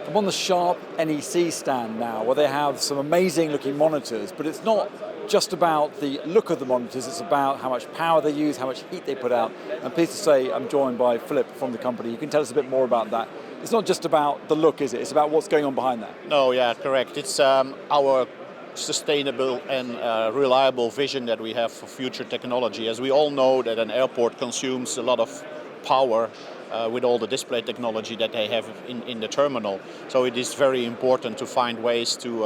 I'm on the Sharp NEC stand now, where they have some amazing looking monitors, but it's not just about the look of the monitors, it's about how much power they use, how much heat they put out. I'm pleased to say I'm joined by Filip from the company. You can tell us a bit more about that. It's not just about the look, is it? It's about what's going on behind that. No, yeah, correct. It's our sustainable and reliable vision that we have for future technology. As we all know that an airport consumes a lot of power with all the display technology that they have in the terminal. So it is very important to find ways to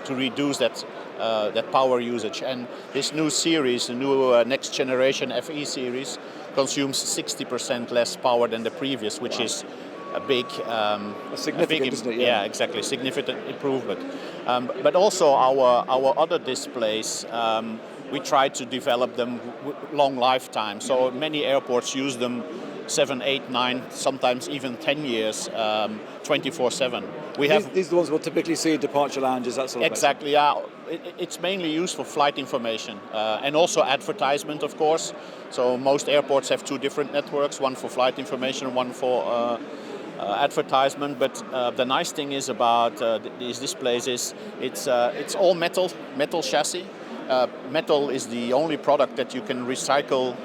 reduce that power usage. And this new series, the new next generation FE series, consumes 60% less power than the previous, which is significant, isn't it? Yeah, exactly, significant improvement. But also our other displays, we try to develop them long lifetime. So many airports use them 7, 8, 9, sometimes even 10 years, 24/7. These are the ones we'll typically see in departure lounges, that sort of Exactly, yeah. It's mainly used for flight information and also advertisement, of course. So most airports have two different networks, one for flight information, one for advertisement. But the nice thing is about these displays is it's all metal chassis. Metal is the only product that you can recycle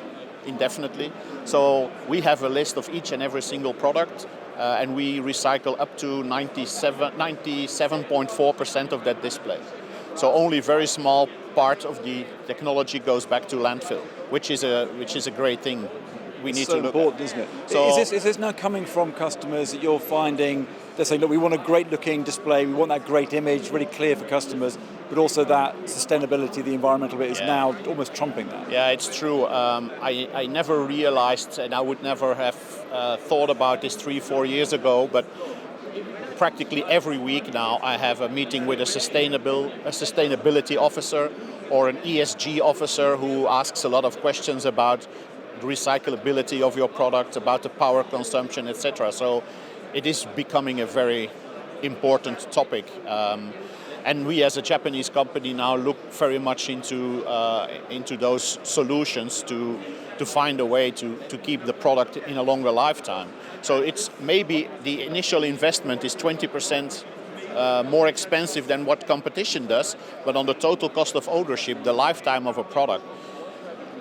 indefinitely. So we have a list of each and every single product, and we recycle up to 97.4% of that display. So only a very small part of the technology goes back to landfill, which is a great thing. We need to look important, isn't it? So is this now coming from customers that you're finding they're saying, look, we want a great looking display, we want that great image, really clear for customers, but also that sustainability, the environmental bit is now almost trumping that? Yeah, it's true. I never realized, and I would never have thought about this 3-4 years ago, but practically every week now I have a meeting with a sustainability officer or an ESG officer who asks a lot of questions about the recyclability of your product, about the power consumption, etc. So it is becoming a very important topic. And we as a Japanese company now look very much into those solutions to find a way to keep the product in a longer lifetime. So it's maybe the initial investment is 20% more expensive than what competition does, but on the total cost of ownership, the lifetime of a product,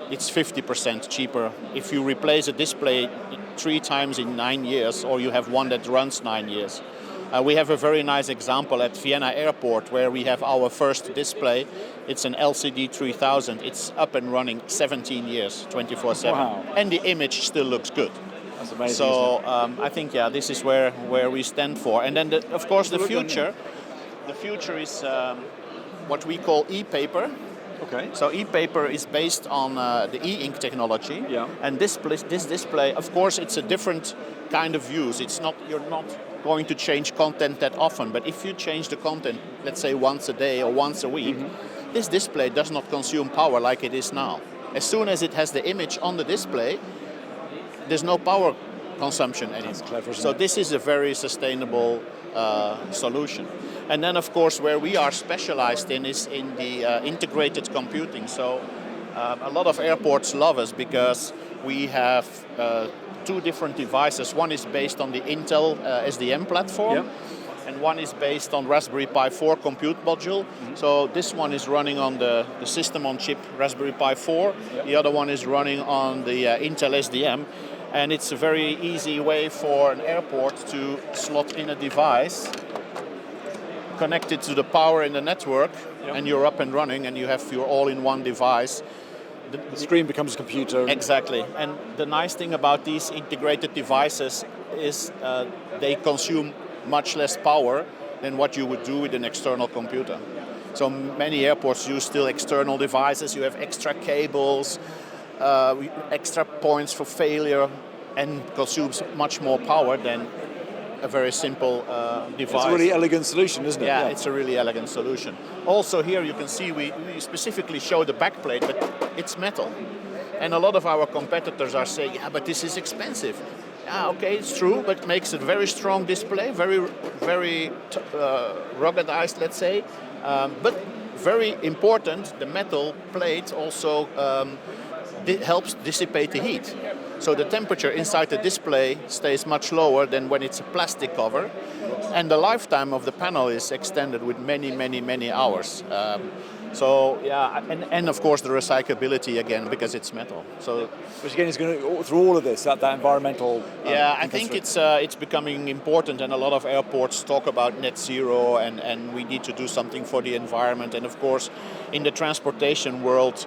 it's 50% cheaper. If you replace a display 3 times in 9 years, or you have one that runs 9 years. We have a very nice example at Vienna Airport where we have our first display. It's an LCD 3000. It's up and running 17 years, 24/7. Wow. And the image still looks good. That's amazing. So I think, this is where we stand for. And then, of course, the future is what we call ePaper. Okay. So ePaper is based on the e-ink technology. Yeah. And this display, of course, it's a different kind of use. You're not going to change content that often, but if you change the content, let's say once a day or once a week, this display does not consume power like it is now. As soon as it has the image on the display, there's no power consumption anymore. That's clever, isn't so it? this is a very sustainable solution. And then, of course, where we are specialized in is in the integrated computing. So a lot of airports love us because we have 2 different devices. One is based on the Intel SDM platform, and one is based on Raspberry Pi 4 compute module. So this one is running on the system on chip Raspberry Pi 4. The other one is running on the Intel SDM. And it's a very easy way for an airport to slot in a device connected to the power in the network, and you're up and running, and you have your all-in-one device. The screen becomes a computer. Exactly. And the nice thing about these integrated devices is they consume much less power than what you would do with an external computer. So many airports use still external devices. You have extra cables, extra points for failure, and consumes much more power than a very simple device. It's a really elegant solution, isn't it? Yeah, it's a really elegant solution. Also here you can see we specifically show the backplate, but it's metal. And a lot of our competitors are saying, yeah, but this is expensive. Yeah, okay, it's true, but it makes a very strong display, very ruggedized, let's say. But very important, the metal plate also helps dissipate the heat. So the temperature inside the display stays much lower than when it's a plastic cover. And the lifetime of the panel is extended with many hours. So yeah, and of course the recyclability again, because it's metal. So Which again is going to, through all of this, that environmental... yeah, I think it's becoming important, and a lot of airports talk about net zero, and we need to do something for the environment. And of course, in the transportation world,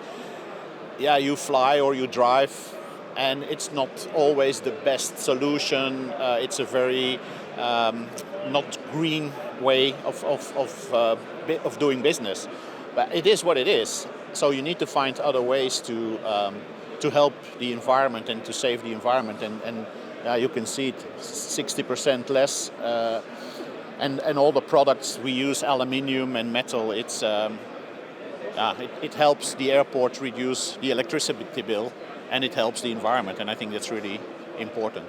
yeah, you fly or you drive, and it's not always the best solution. It's a very not green way of doing business, but it is what it is. So you need to find other ways to help the environment and to save the environment, and you can see it 60% less, and all the products we use, aluminium and metal. It helps the airport reduce the electricity bill, and it helps the environment, and I think that's really important.